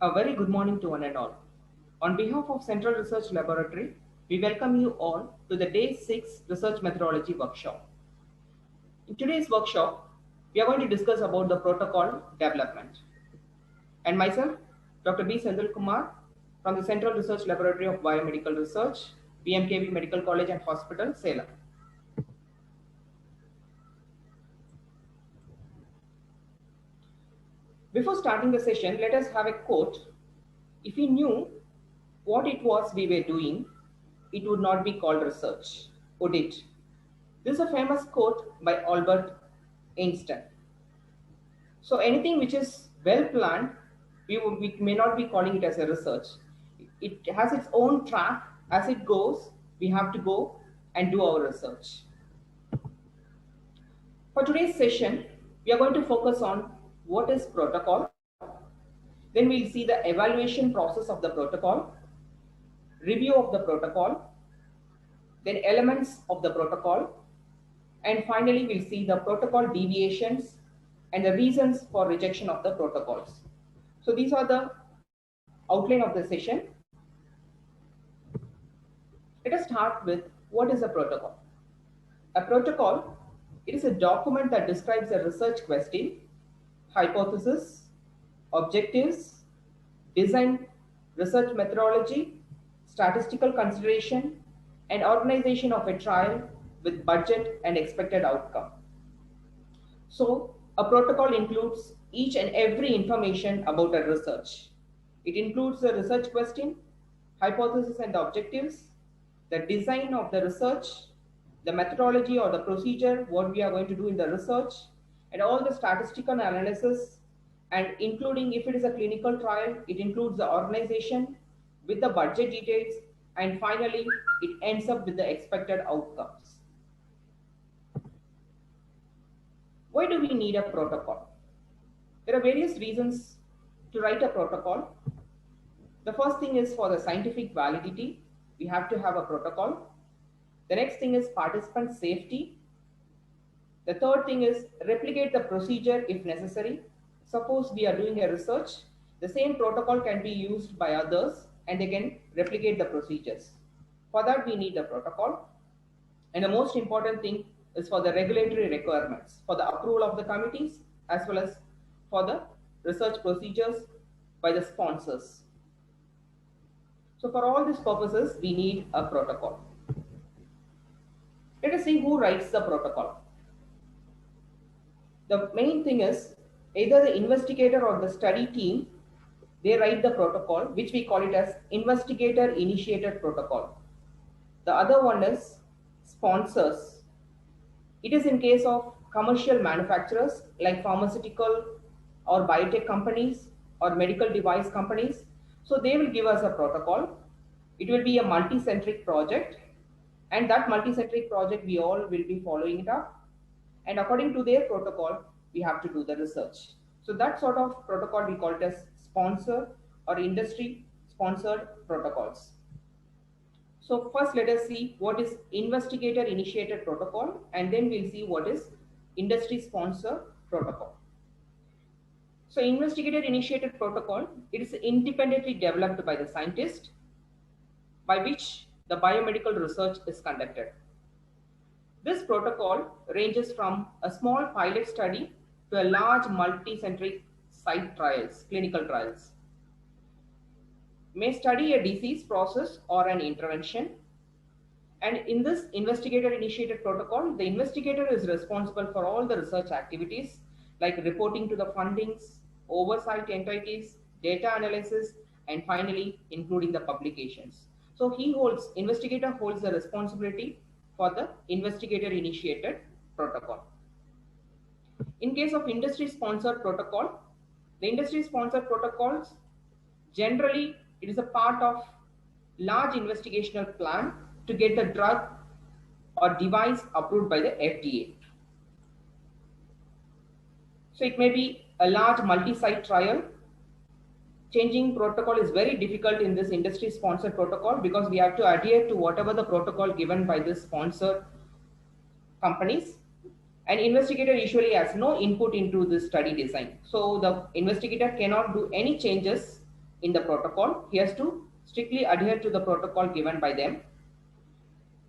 A very good morning to one and all. On behalf of Central Research Laboratory, we welcome you all to the Day 6 Research Methodology Workshop. In today's workshop, we are going to discuss about the protocol development. And myself, Dr. B. Sendil Kumar from the Central Research Laboratory of Biomedical Research, BMKB Medical College and Hospital, Salem. Before starting the session, let us have a quote. If we knew what it was we were doing, it would not be called research, would it? This is a famous quote by Albert Einstein. So anything which is well planned, we may not be calling it as a research. It has its own track. As it goes, we have to go and do our research. For today's session, we are going to focus on what is protocol. Then we'll see the evaluation process of the protocol, review of the protocol, then elements of the protocol, and finally we'll see the protocol deviations and the reasons for rejection of the protocols. So these are the outline of the session. Let us start with what is a protocol. A protocol, it is a document that describes a research question, hypothesis, objectives, design, research methodology, statistical consideration, and organization of a trial with budget and expected outcome. So a protocol includes each and every information about a research. It includes the research question, hypothesis and the objectives, the design of the research, the methodology or the procedure, what we are going to do in the research, and all the statistical analysis, and including if it is a clinical trial, it includes the organization with the budget details, and finally, it ends up with the expected outcomes. Why do we need a protocol? There are various reasons to write a protocol. The first thing is for the scientific validity. We have to have a protocol. The next thing is participant safety. The third thing is replicate the procedure if necessary. Suppose we are doing a research, the same protocol can be used by others and they can replicate the procedures. For that, we need the protocol. And the most important thing is for the regulatory requirements, for the approval of the committees, as well as for the research procedures by the sponsors. So for all these purposes, we need a protocol. Let us see who writes the protocol. The main thing is either the investigator or the study team, they write the protocol, which we call it as investigator initiated protocol. The other one is sponsors. It is in case of commercial manufacturers like pharmaceutical or biotech companies or medical device companies. So they will give us a protocol. It will be a multi-centric project, and that multi-centric project we all will be following it up. And according to their protocol, we have to do the research. So that sort of protocol we call it as sponsor or industry sponsored protocols. So first let us see what is investigator initiated protocol, and then we'll see what is industry sponsor protocol. So investigator initiated protocol, it is independently developed by the scientist by which the biomedical research is conducted. This protocol ranges from a small pilot study to a large multi-centric site trials, clinical trials. May study a disease process or an intervention. And in this investigator initiated protocol, the investigator is responsible for all the research activities like reporting to the fundings, oversight entities, data analysis, and finally including the publications. So investigator holds the responsibility for the investigator initiated protocol. In case of industry sponsored protocol, the industry sponsored protocols, generally it is a part of large investigational plan to get the drug or device approved by the FDA. So it may be a large multi-site trial. Changing protocol is very difficult in this industry sponsored protocol because we have to adhere to whatever the protocol given by the sponsor companies. An investigator usually has no input into the study design. So the investigator cannot do any changes in the protocol. He has to strictly adhere to the protocol given by them.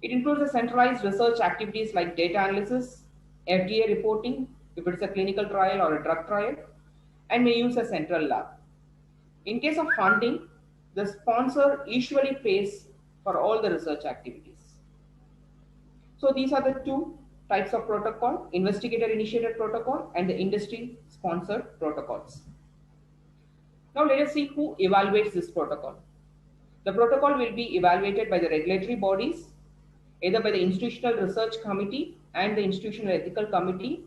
It includes the centralized research activities like data analysis, FDA reporting, if it's a clinical trial or a drug trial, and may use a central lab. In case of funding, the sponsor usually pays for all the research activities. So these are the two types of protocol: investigator initiated protocol and the industry sponsored protocols. Now let us see who evaluates this protocol. The protocol will be evaluated by the regulatory bodies, either by the Institutional Research Committee and the Institutional Ethical Committee,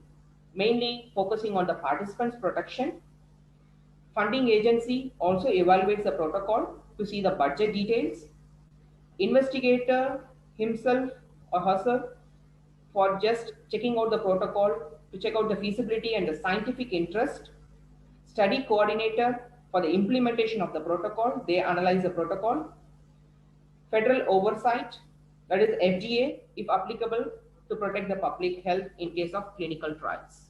mainly focusing on the participants' protection. Funding agency also evaluates the protocol to see the budget details. Investigator himself or herself for just checking out the protocol to check out the feasibility and the scientific interest. Study coordinator for the implementation of the protocol, they analyze the protocol. Federal oversight, that is FDA, if applicable, to protect the public health in case of clinical trials.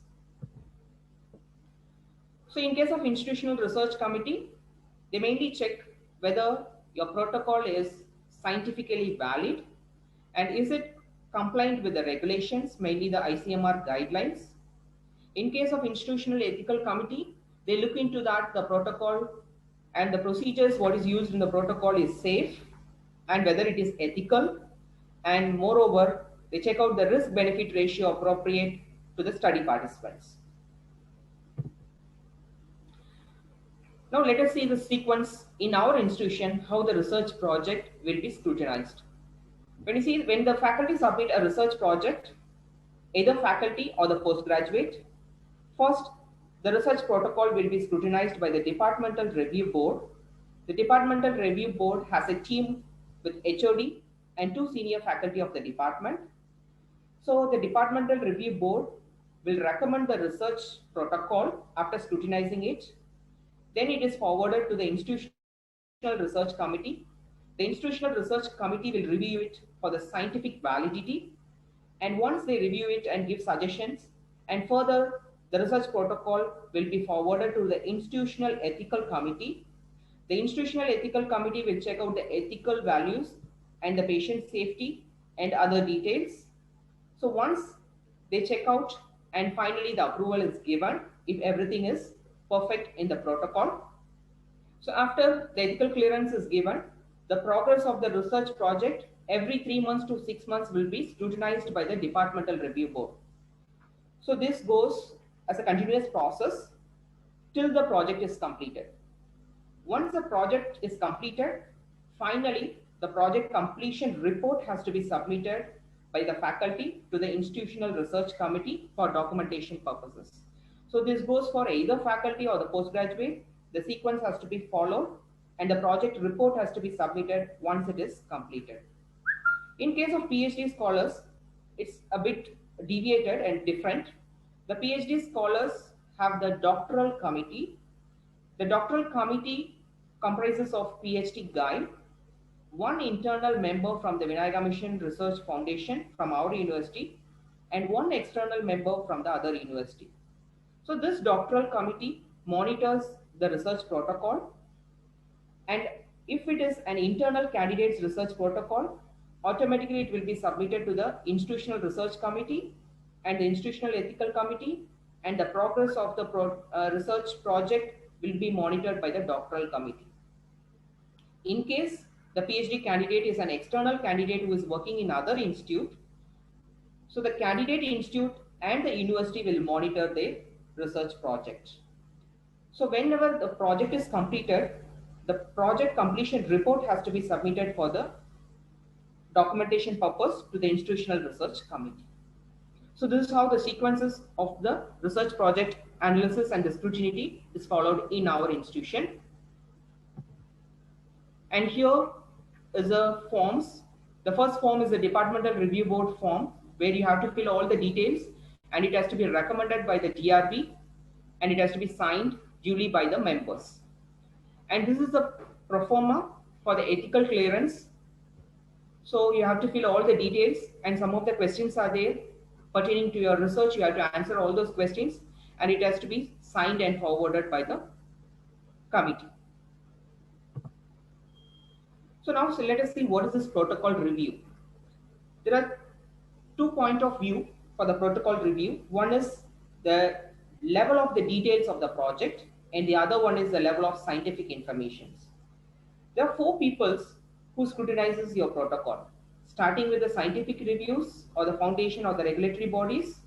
So in case of Institutional Research Committee, they mainly check whether your protocol is scientifically valid and is it compliant with the regulations, mainly the ICMR guidelines. In case of Institutional Ethical Committee, they look into that the protocol and the procedures, what is used in the protocol is safe and whether it is ethical, and moreover, they check out the risk-benefit ratio appropriate to the study participants. Now let us see the sequence in our institution, how the research project will be scrutinized. When the faculty submit a research project, either faculty or the postgraduate, first, the research protocol will be scrutinized by the Departmental Review Board. The Departmental Review Board has a team with HOD and 2 senior faculty of the department. So the Departmental Review Board will recommend the research protocol after scrutinizing it. Then it is forwarded to the Institutional Research Committee. The Institutional Research Committee will review it for the scientific validity. And once they review it and give suggestions, and further, the research protocol will be forwarded to the Institutional Ethical Committee. The Institutional Ethical Committee will check out the ethical values and the patient safety and other details. So once they check out and finally the approval is given, if everything is perfect in the protocol. So after the ethical clearance is given, the progress of the research project every 3 months to 6 months will be scrutinized by the Departmental Review Board. So this goes as a continuous process till the project is completed. Once the project is completed, finally the project completion report has to be submitted by the faculty to the Institutional Research Committee for documentation purposes. So this goes for either faculty or the postgraduate. The sequence has to be followed and the project report has to be submitted once it is completed. In case of PhD scholars, it's a bit deviated and different. The PhD scholars have the doctoral committee. The doctoral committee comprises of PhD guide, one internal member from the Vinayaka Mission Research Foundation from our university, and one external member from the other university. So this doctoral committee monitors the research protocol, and if it is an internal candidate's research protocol, automatically it will be submitted to the Institutional Research Committee and the Institutional Ethical Committee, and the progress of the research project will be monitored by the doctoral committee. In case the PhD candidate is an external candidate who is working in other institute, so the candidate institute and the university will monitor the research project. So whenever the project is completed, the project completion report has to be submitted for the documentation purpose to the Institutional Research Committee. So this is how the sequences of the research project analysis and the scrutiny is followed in our institution. And here is the forms. The first form is the Departmental Review Board form, where you have to fill all the details and it has to be recommended by the DRB and it has to be signed duly by the members. And this is the pro forma for the ethical clearance. So you have to fill all the details and some of the questions are there pertaining to your research. You have to answer all those questions and it has to be signed and forwarded by the committee. So let us see what is this protocol review. There are 2 points of view for the protocol review. One is the level of the details of the project, and the other one is the level of scientific information. There are four peoples who scrutinizes your protocol, starting with the scientific reviews or the foundation or the regulatory bodies,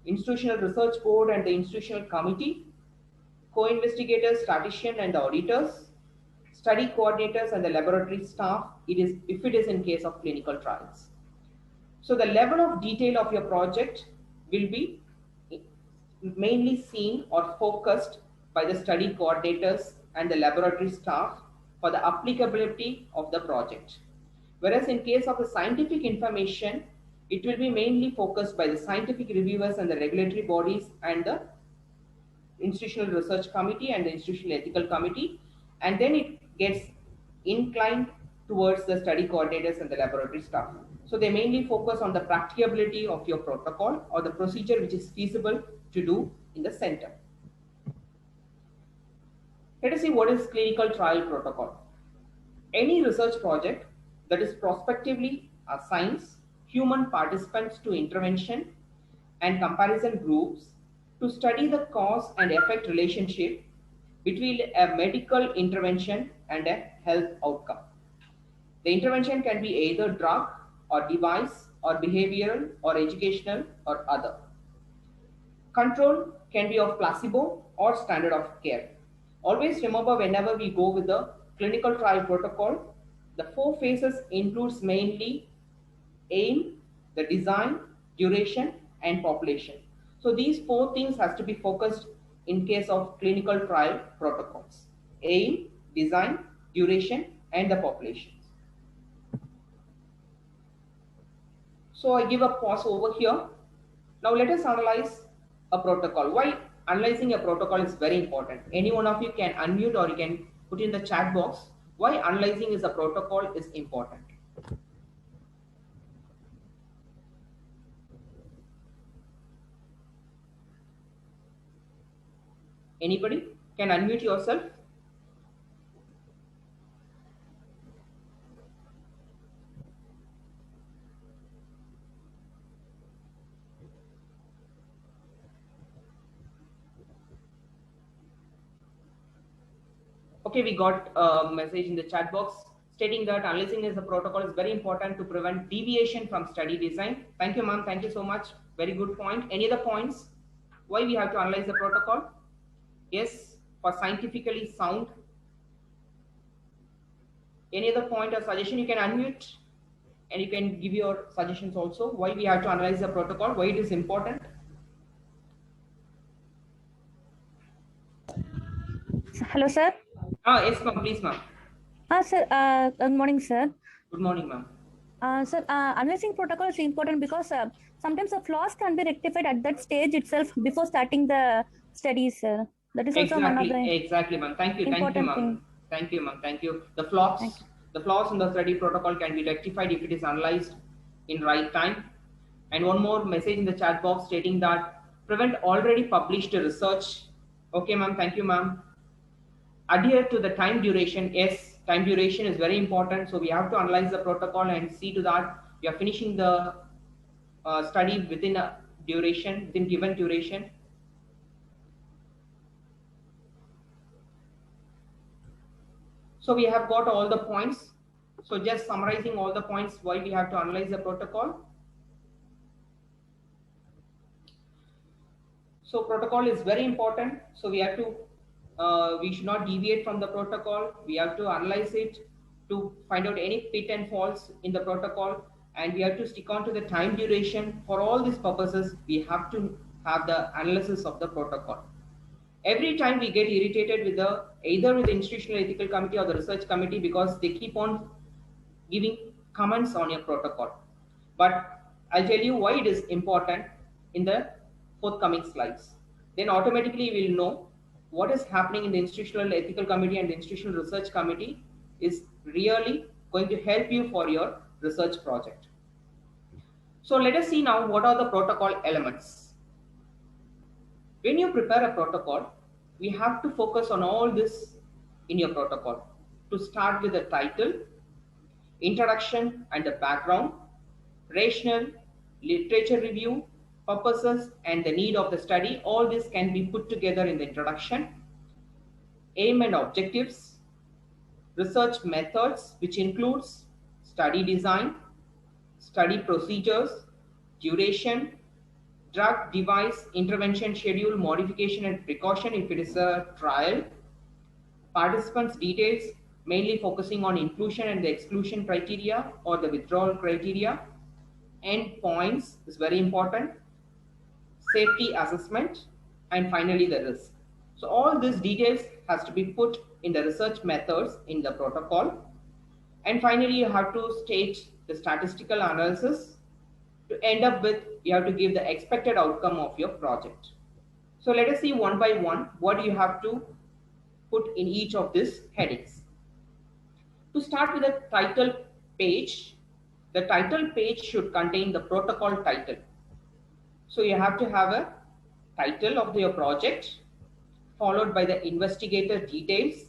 institutional research board and the institutional committee, co-investigators, statistician and the auditors, study coordinators and the laboratory staff, if it is in case of clinical trials. So the level of detail of your project will be mainly seen or focused by the study coordinators and the laboratory staff for the applicability of the project. Whereas in case of the scientific information, it will be mainly focused by the scientific reviewers and the regulatory bodies and the institutional research committee and the institutional ethical committee, and then it gets inclined towards the study coordinators and the laboratory staff. So they mainly focus on the practicability of your protocol or the procedure which is feasible to do in the center. Let us see what is clinical trial protocol. Any research project that is prospectively assigns human participants to intervention and comparison groups to study the cause and effect relationship between a medical intervention and a health outcome. The intervention can be either drug or device or behavioral or educational or other. Control can be of placebo or standard of care. Always remember, whenever we go with the clinical trial protocol, the four phases includes mainly aim, the design, duration, and population. So these four things has to be focused in case of clinical trial protocols: aim, design, duration, and the population. So I give a pause over here. Now let us analyze a protocol. Why analyzing a protocol is very important. Any one of you can unmute or you can put in the chat box why analyzing is a protocol is important. Anybody can unmute yourself. Okay, we got a message in the chat box stating that analyzing is a protocol is very important to prevent deviation from study design. Thank you, ma'am. Thank you so much. Very good point. Any other points? Why we have to analyze the protocol? Yes, for scientifically sound. Any other point or suggestion? You can unmute and you can give your suggestions also. Why we have to analyze the protocol? Why it is important? Hello, sir. Yes, ma'am. Please, ma'am. Sir. Good morning, sir. Good morning, ma'am. Sir, analyzing protocol is important because sometimes the flaws can be rectified at that stage itself before starting the studies, sir. That is also one of the exactly, ma'am. Thank you, ma'am. Thank you, ma'am. Thank you. The flaws in the study protocol can be rectified if it is analyzed in right time. And one more message in the chat box stating that prevent already published research. Okay, ma'am. Thank you, ma'am. Adhere to the time duration. Yes, time duration is very important. So we have to analyze the protocol and see to that we are finishing the study within a duration, within given duration. So we have got all the points. So just summarizing all the points why we have to analyze the protocol. So protocol is very important. So we have to, we should not deviate from the protocol. We have to analyze it to find out any pit and falls in the protocol. And we have to stick on to the time duration. For all these purposes, we have to have the analysis of the protocol. Every time we get irritated with either with the institutional ethical committee or the research committee because they keep on giving comments on your protocol. But I'll tell you why it is important in the forthcoming slides. Then automatically we'll know what is happening in the institutional ethical committee and the institutional research committee is really going to help you for your research project. So let us see now what are the protocol elements. When you prepare a protocol, we have to focus on all this in your protocol. To start with the title, introduction and the background, rationale, literature review, purposes, and the need of the study. All this can be put together in the introduction. Aim and objectives, research methods, which includes study design, study procedures, duration, drug device intervention schedule, modification and precaution if it is a trial, participants details, mainly focusing on inclusion and the exclusion criteria or the withdrawal criteria, endpoints is very important, safety assessment, and finally the risk. So all these details has to be put in the research methods in the protocol. And finally, you have to state the statistical analysis. To end up with, you have to give the expected outcome of your project. So let us see one by one what you have to put in each of these headings. To start with the title page, the title page should contain the protocol title. So you have to have a title of your project, followed by the investigator details,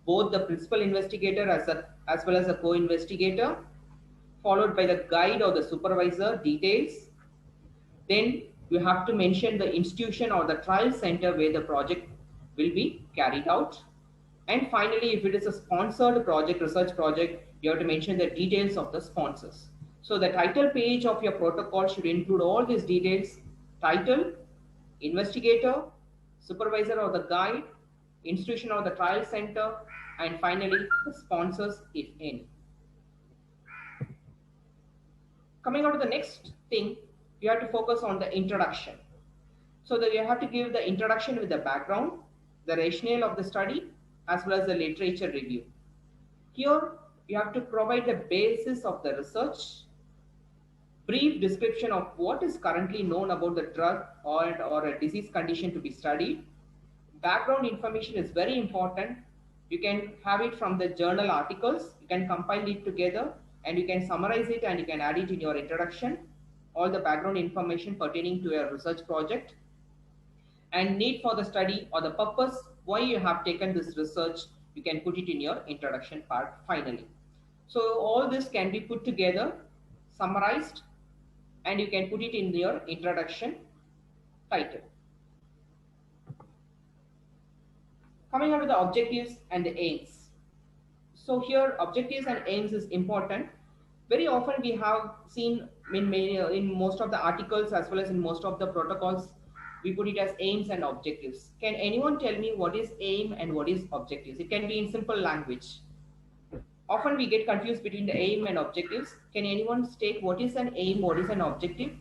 both the principal investigator as well as a co-investigator, followed by the guide or the supervisor details. Then you have to mention the institution or the trial center where the project will be carried out. And finally, if it is a sponsored project, research project, you have to mention the details of the sponsors. So the title page of your protocol should include all these details: title, investigator, supervisor or the guide, institution or the trial center, and finally the sponsors if any. Coming on to the next thing, you have to focus on the introduction. So that you have to give the introduction with the background, the rationale of the study, as well as the literature review. Here, you have to provide the basis of the research, brief description of what is currently known about the drug or a disease condition to be studied. Background information is very important. You can have it from the journal articles, you can compile it together, and you can summarize it and you can add it in your introduction, all the background information pertaining to your research project, and need for the study or the purpose why you have taken this research, you can put it in your introduction part finally. So all this can be put together, summarized, and you can put it in your introduction title. Coming on to the objectives and the aims. So here objectives and aims is important. Very often we have seen in most of the articles as well as in most of the protocols, we put it as aims and objectives. Can anyone tell me what is aim and what is objectives? It can be in simple language. Often we get confused between the aim and objectives. Can anyone state what is an aim, what is an objective?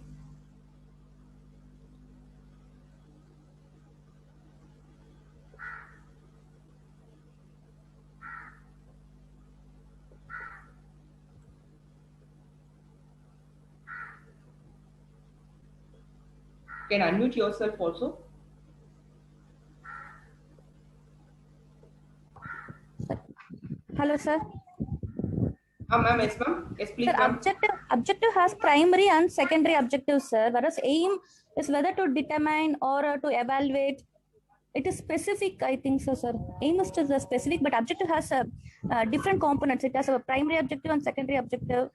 Can unmute yourself also. Hello, sir. Ma'am, yes, ma'am. Yes, please. Sir, objective has primary and secondary objectives, sir. Whereas aim is whether to determine or to evaluate. It is specific, I think so, sir. Aim is just specific, but objective has different components. It has a primary objective and secondary objective.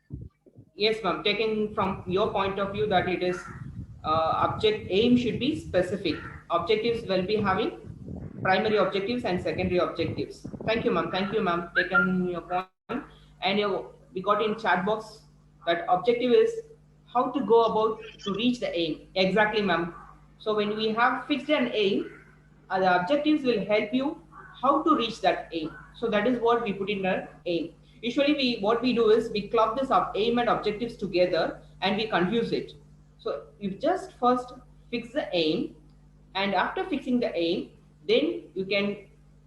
Yes, ma'am. Taking from your point of view that it is aim should be specific. Objectives will be having primary objectives and secondary objectives. Thank you, ma'am. Thank you, ma'am. Taken your point. And we got in chat box that objective is how to go about to reach the aim. Exactly, ma'am. So when we have fixed an aim, the objectives will help you how to reach that aim. So that is what we put in the aim. Usually what we do is we club this up aim and objectives together and we confuse it. So you just first fix the aim, and after fixing the aim, then you can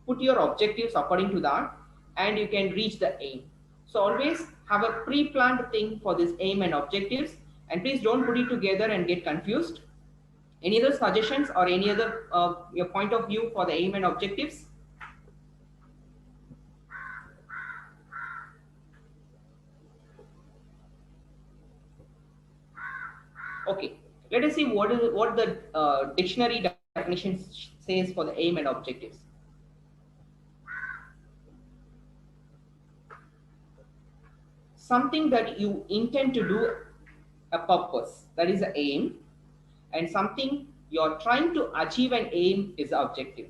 put your objectives according to that and you can reach the aim. So always have a pre-planned thing for this aim and objectives, and please don't put it together and get confused. Any other suggestions or any other your point of view for the aim and objectives? Okay, let us see what the dictionary definition says for the aim and objectives. something that you intend to do, a purpose, that is the aim, and something you're trying to achieve an aim is the objective.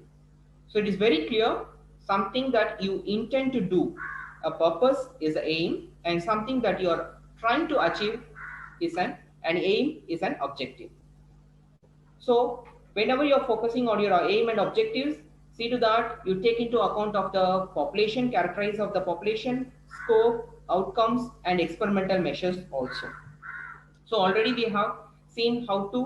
So it is very clear, something that you intend to do, a purpose is the aim, and something that you're trying to achieve is an aim is an objective. So whenever you're focusing on your aim and objectives, see to that you take into account of the population, characterize of the population, scope, outcomes, and experimental measures also. So already we have seen how to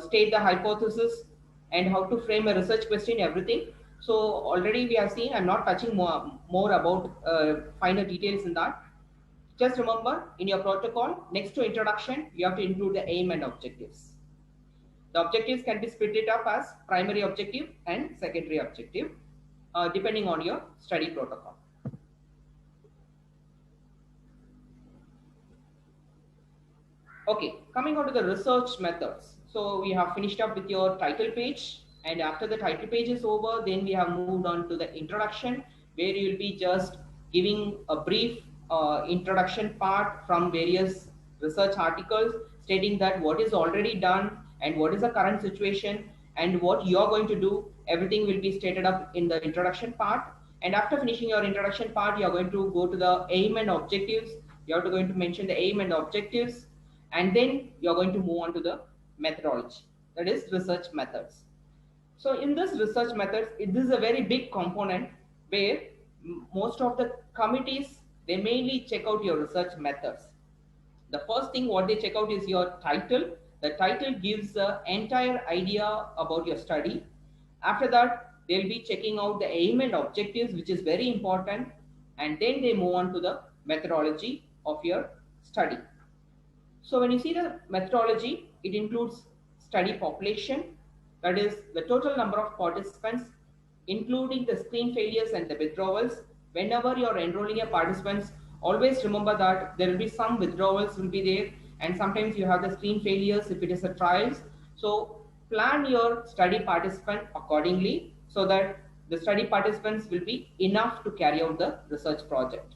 state the hypothesis and how to frame a research question, everything. So already we have seen, I'm not touching more about finer details in that. Just remember, in your protocol, next to introduction, you have to include the aim and objectives. The objectives can be split it up as primary objective and secondary objective, depending on your study protocol. Okay, coming on to the research methods. So we have finished up with your title page, and after the title page is over, then we have moved on to the introduction, where you will be just giving a brief introduction part from various research articles, stating that what is already done and what is the current situation and what you are going to do. Everything will be stated up in the introduction part. And after finishing your introduction part, you are going to go to the aim and objectives. You are going to mention the aim and objectives, and then you're going to move on to the methodology, that is research methods. So in this research methods, this is a very big component where most of the committees, they mainly check out your research methods. The first thing what they check out is your title. The title gives the entire idea about your study. After that, they'll be checking out the aim and objectives, which is very important, and then they move on to the methodology of your study. So when you see the methodology, it includes study population, that is the total number of participants, including the screen failures and the withdrawals. Whenever you're enrolling a participants, always remember that there will be some withdrawals will be there, and sometimes you have the screen failures if it is a trials. So plan your study participant accordingly so that the study participants will be enough to carry out the research project.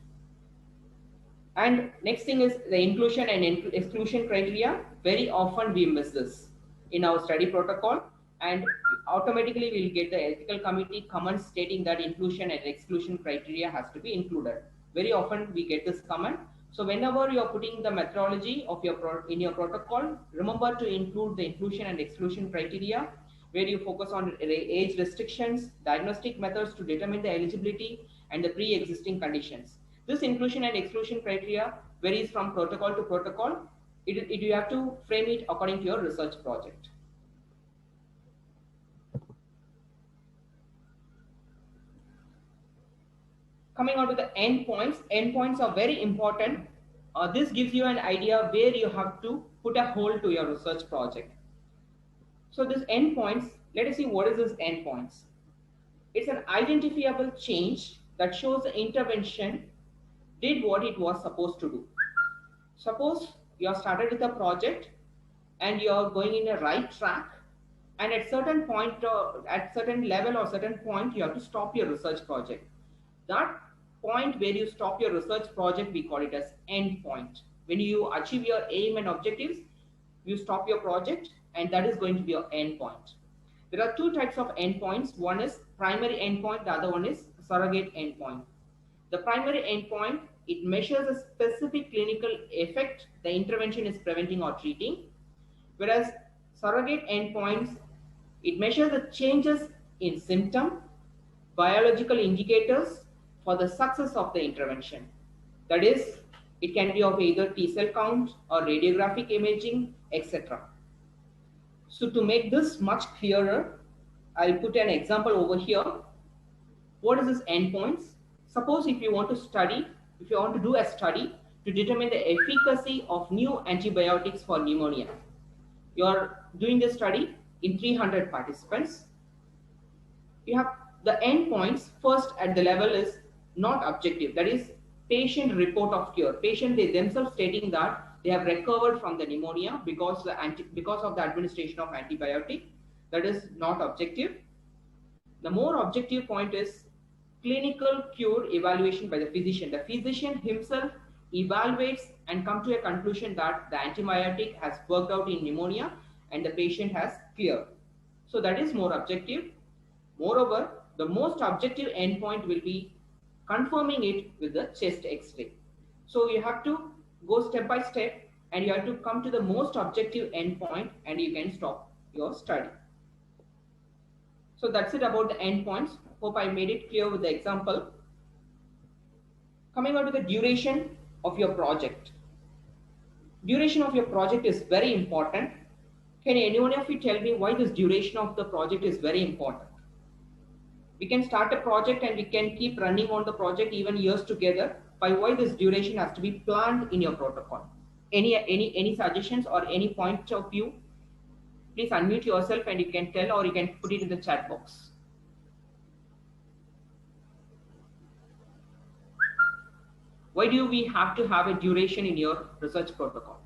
And next thing is the inclusion and exclusion criteria. Very often we miss this in our study protocol, and automatically we'll get the ethical committee comment stating that inclusion and exclusion criteria has to be included. Very often we get this comment. So whenever you're putting the methodology of your in your protocol, remember to include the inclusion and exclusion criteria, where you focus on age restrictions, diagnostic methods to determine the eligibility, and the pre-existing conditions. This inclusion and exclusion criteria varies from protocol to protocol. You have to frame it according to your research project. Coming on to the endpoints. Endpoints are very important. This gives you an idea where you have to put a hold to your research project. So this endpoints, let us see what is this endpoints. It's an identifiable change that shows the intervention did what it was supposed to do. Suppose you are started with a project and you are going in a right track, and at certain point, at certain level or certain point, you have to stop your research project. That point where you stop your research project, we call it as endpoint. When you achieve your aim and objectives, you stop your project, and that is going to be your endpoint. There are two types of endpoints. One is primary endpoint, the other one is surrogate endpoint. The primary endpoint, it measures a specific clinical effect the intervention is preventing or treating, whereas surrogate endpoints, it measures the changes in symptom, biological indicators for the success of the intervention. That is, it can be of either T cell count or radiographic imaging, etc. So to make this much clearer, I'll put an example over here. What is this endpoints? Suppose if you want to do a study to determine the efficacy of new antibiotics for pneumonia. You are doing the study in 300 participants. You have the endpoints. First at the level is not objective, that is patient report of cure. Patient, they themselves stating that they have recovered from the pneumonia because of the administration of antibiotic. That is not objective. The more objective point is clinical cure evaluation by the physician. The physician himself evaluates and come to a conclusion that the antibiotic has worked out in pneumonia and the patient has cleared. So that is more objective. Moreover, the most objective endpoint will be confirming it with the chest X-ray. So you have to go step by step and you have to come to the most objective endpoint and you can stop your study. So that's it about the endpoints. Hope I made it clear with the example. Coming on to the duration of your project. Duration of your project is very important. Can anyone of you tell me why this duration of the project is very important? We can start a project and we can keep running on the project even years together. By why this duration has to be planned in your protocol? Any suggestions or any point of view? Please unmute yourself and you can tell, or you can put it in the chat box. Why do we have to have a duration in your research protocol?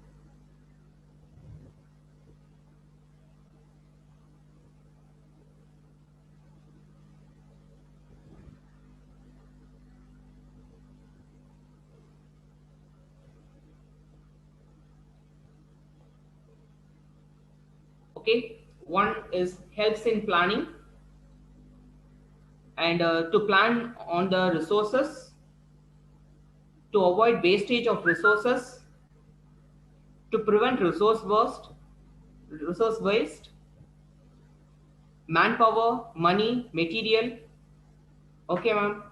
Okay, one is helps in planning and to plan on the resources, to avoid wastage of resources, to prevent resource waste, manpower, money, material. Okay, ma'am.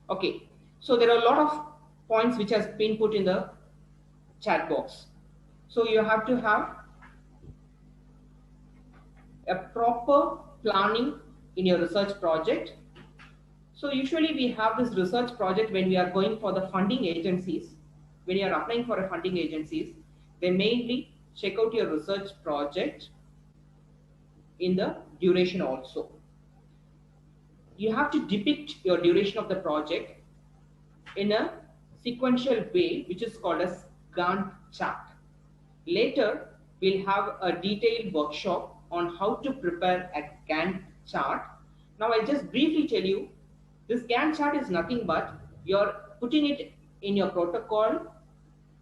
Okay, so there are a lot of points which has been put in the chat box. So you have to have a proper planning in your research project. So usually we have this research project when we are going for the funding agencies. When you are applying for a funding agencies, they mainly check out your research project in the duration also. You have to depict your duration of the project in a sequential way, which is called as Gantt chart. Later, we'll have a detailed workshop on how to prepare a Gantt chart. Now, I'll just briefly tell you, this Gantt chart is nothing but you're putting it in your protocol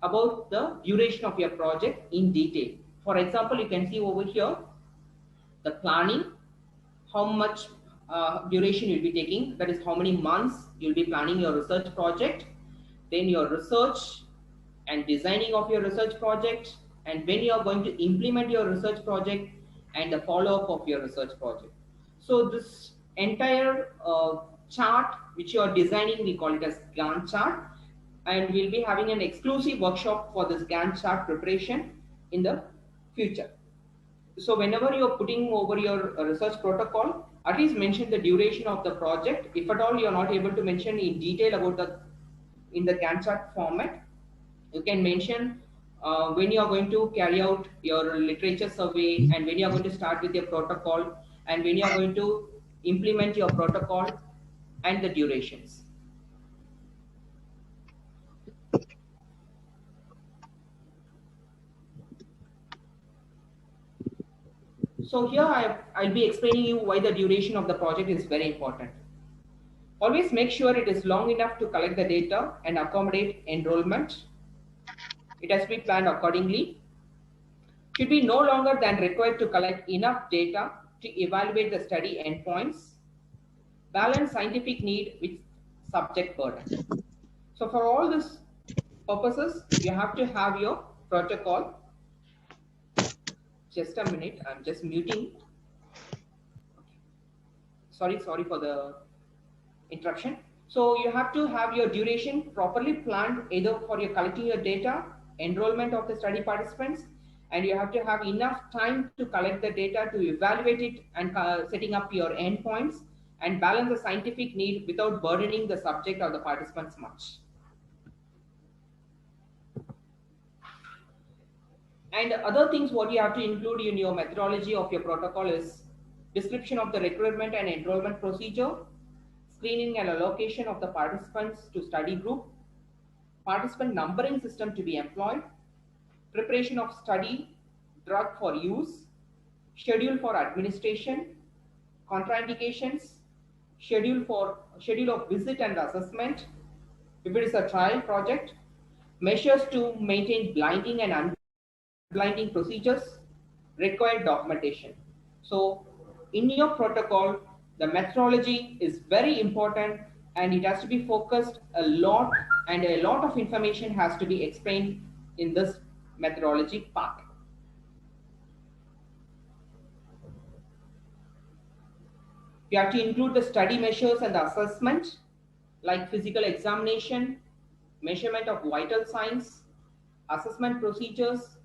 about the duration of your project in detail. For example, you can see over here, the planning, how much duration you'll be taking, that is how many months you'll be planning your research project, then your research and designing of your research project, and when you are going to implement your research project and the follow-up of your research project. So this entire chart which you are designing, we call it as Gantt chart, and we'll be having an exclusive workshop for this Gantt chart preparation in the future. So whenever you're putting over your research protocol, at least mention the duration of the project. If at all you're not able to mention in detail about in the Gantt chart format, you can mention when you are going to carry out your literature survey, and when you are going to start with your protocol, and when you are going to implement your protocol, and the durations. So here I'll be explaining you why the duration of the project is very important. Always make sure it is long enough to collect the data and accommodate enrollment. It has to be planned accordingly. Should be no longer than required to collect enough data to evaluate the study endpoints. Balance scientific need with subject burden. So for all these purposes, you have to have your protocol. Just a minute, I'm just muting. Sorry for the interruption. So you have to have your duration properly planned, either for your collecting your data, enrollment of the study participants, and you have to have enough time to collect the data, to evaluate it, and setting up your endpoints, and balance the scientific need without burdening the subject or the participants much. And other things what you have to include in your methodology of your protocol is description of the recruitment and enrollment procedure, screening and allocation of the participants to study group, participant numbering system to be employed, preparation of study drug for use, schedule for administration, contraindications, schedule of visit and assessment, if it is a trial project, Measures to maintain blinding and unblinding procedures require documentation. So in your protocol, the methodology is very important and it has to be focused a lot, and a lot of information has to be explained in this methodology part. You have to include the study measures and the assessment, like physical examination, measurement of vital signs, assessment procedures,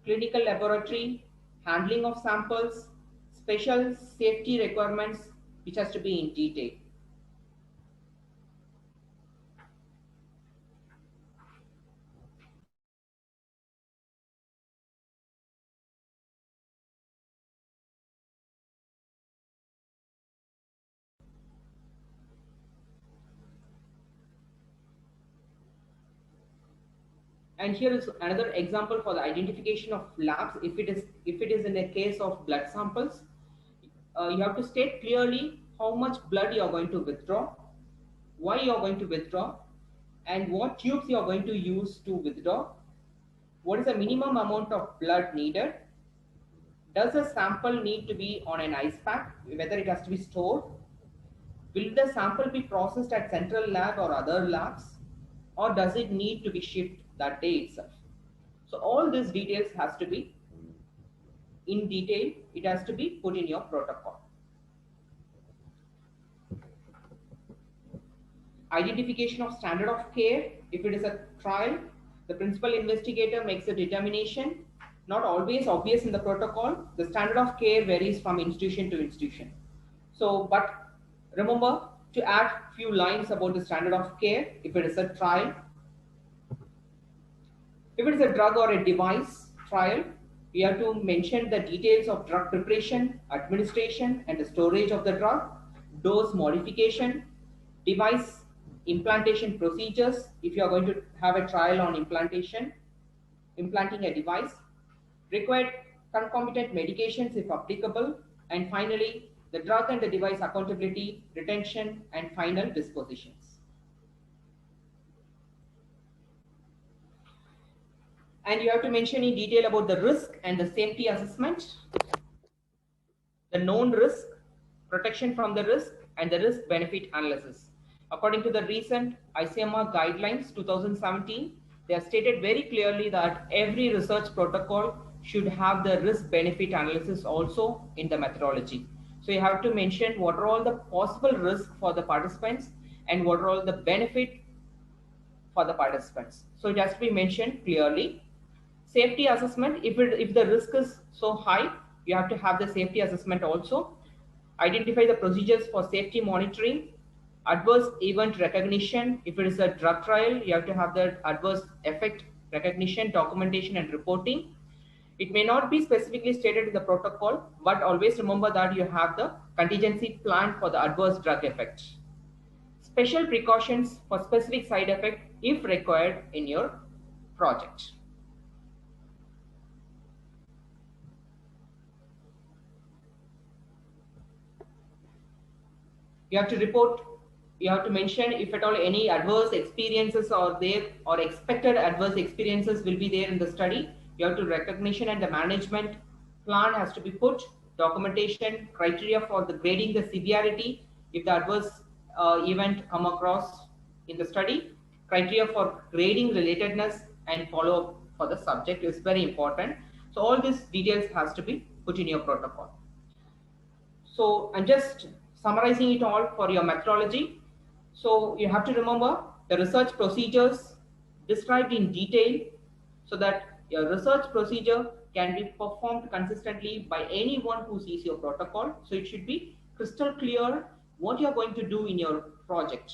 clinical laboratory, handling of samples, special safety requirements, which has to be in detail. And here is another example for the identification of labs. If it is in a case of blood samples, you have to state clearly how much blood you are going to withdraw, why you are going to withdraw, and what tubes you are going to use to withdraw. What is the minimum amount of blood needed? Does the sample need to be on an ice pack, whether it has to be stored? Will the sample be processed at central lab or other labs? Or does it need to be shipped that day itself? So all these details has to be in detail. It has to be put in your protocol. Identification of standard of care. If it is a trial, the principal investigator makes a determination, not always obvious in the protocol. The standard of care varies from institution to institution. So, but remember to add few lines about the standard of care if it is a trial. If it is a drug or a device trial, you have to mention the details of drug preparation, administration, and the storage of the drug, dose modification, device implantation procedures, if you are going to have a trial on implanting a device, required concomitant medications if applicable, and finally, the drug and the device accountability, retention, and final dispositions. And you have to mention in detail about the risk and the safety assessment, the known risk, protection from the risk, and the risk benefit analysis. According to the recent ICMR guidelines 2017, they have stated very clearly that every research protocol should have the risk benefit analysis also in the methodology. So you have to mention what are all the possible risks for the participants and what are all the benefit for the participants. So it has to be mentioned clearly. Safety assessment, if the risk is so high, you have to have the safety assessment also. Identify the procedures for safety monitoring. Adverse event recognition, if it is a drug trial, you have to have the adverse effect recognition, documentation, and reporting. It may not be specifically stated in the protocol, but always remember that you have the contingency plan for the adverse drug effect. Special precautions for specific side effect if required in your project. You have to report, you have to mention if at all any adverse experiences are there or expected adverse experiences will be there in the study. You have to recognition and the management plan has to be put, documentation, criteria for the grading the severity if the adverse event come across in the study, criteria for grading relatedness, and follow up for the subject is very important. So all these details has to be put in your protocol. So I'm just summarizing it all for your methodology. So you have to remember the research procedures described in detail so that your research procedure can be performed consistently by anyone who sees your protocol. So it should be crystal clear what you're going to do in your project.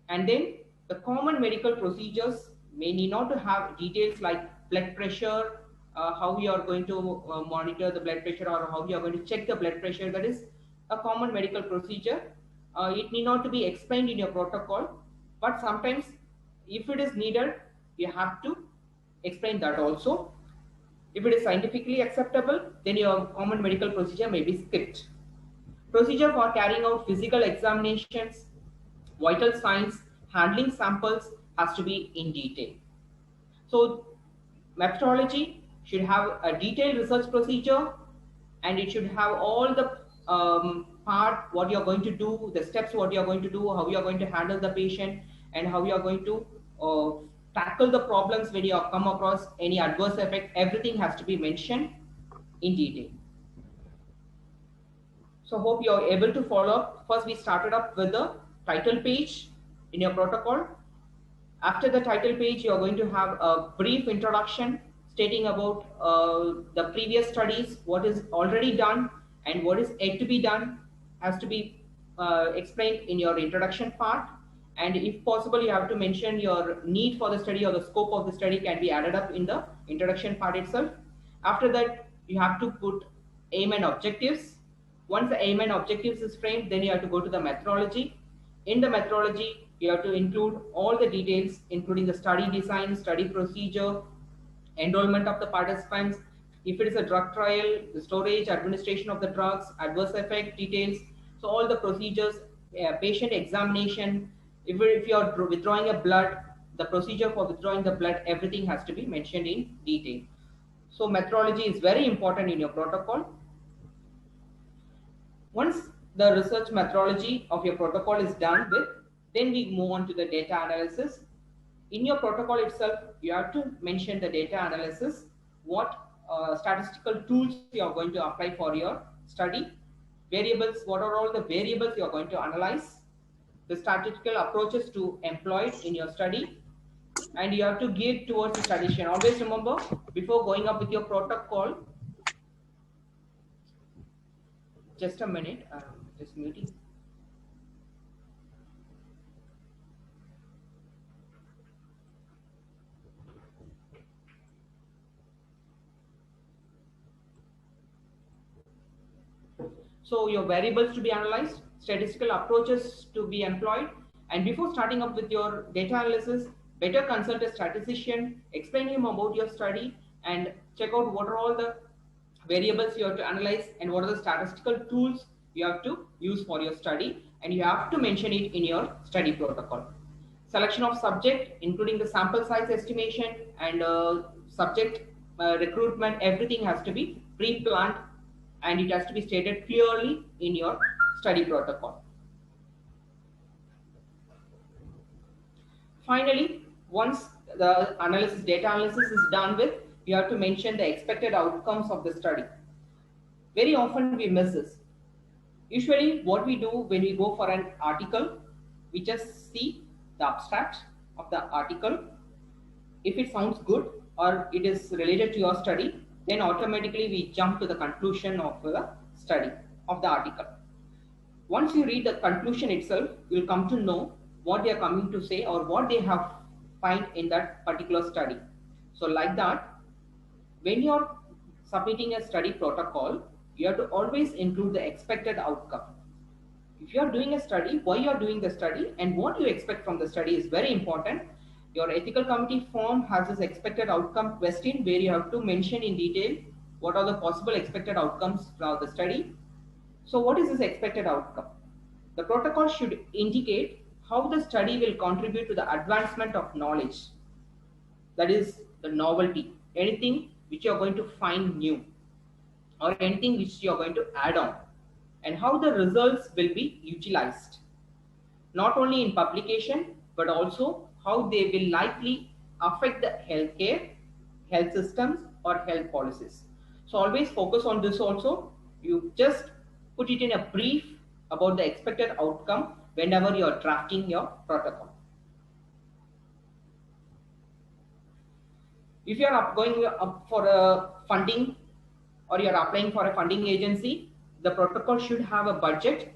And then the common medical procedures may need not to have details like blood pressure, how you are going to monitor the blood pressure or how you are going to check the blood pressure. That is a common medical procedure. It need not to be explained in your protocol, but sometimes if it is needed, you have to explain that also. If it is scientifically acceptable, then your common medical procedure may be skipped. Procedure for carrying out physical examinations, vital signs, handling samples has to be in detail. So methodology should have a detailed research procedure, and it should have all the part what you're going to do, the steps what you're going to do, how you're going to handle the patient, and how you're going to tackle the problems when you have come across any adverse effect. Everything has to be mentioned in detail. So hope you're able to follow up. First, we started up with the title page in your protocol. After the title page, you're going to have a brief introduction stating about the previous studies, what is already done and what is yet to be done has to be explained in your introduction part. And if possible, you have to mention your need for the study or the scope of the study can be added up in the introduction part itself. After that, you have to put aim and objectives. Once the aim and objectives is framed, then you have to go to the methodology. In the methodology, you have to include all the details, including the study design, study procedure, enrollment of the participants. If it is a drug trial, the storage, administration of the drugs, adverse effect details. So all the procedures, patient examination. If you are withdrawing a blood, the procedure for withdrawing the blood, everything has to be mentioned in detail. So methodology is very important in your protocol. Once the research methodology of your protocol is done with, then we move on to the data analysis. In your protocol itself, you have to mention the data analysis, what statistical tools you are going to apply for your study, variables, what are all the variables you are going to analyze, the statistical approaches to employ in your study, and you have to give towards the statistician. Always remember, before going up with your protocol, just a minute, just muting. So your variables to be analyzed, statistical approaches to be employed, and before starting up with your data analysis, better consult a statistician, explain him about your study, and check out what are all the variables you have to analyze and what are the statistical tools you have to use for your study, and you have to mention it in your study protocol. Selection of subject, including the sample size estimation and subject recruitment, everything has to be pre-planned and it has to be stated clearly in your study protocol. Finally, once the data analysis is done with, you have to mention the expected outcomes of the study. Very often we miss this. Usually what we do when we go for an article, we just see the abstract of the article. If it sounds good or it is related to your study, then automatically we jump to the conclusion of the study of the article. Once you read the conclusion itself, you'll come to know what they are coming to say or what they have find in that particular study. So like that, when you're submitting a study protocol, you have to always include the expected outcome. If you are doing a study, why you are doing the study and what you expect from the study is very important. Your ethical committee form has this expected outcome question where you have to mention in detail what are the possible expected outcomes from the study. So what is this expected outcome? The protocol should indicate how the study will contribute to the advancement of knowledge. That is the novelty, anything which you are going to find new or anything which you are going to add on, and how the results will be utilized, not only in publication, but also how they will likely affect the healthcare, health systems, or health policies. So always focus on this also. You just put it in a brief about the expected outcome whenever you are drafting your protocol. If you are going up for a funding or you are applying for a funding agency, the protocol should have a budget.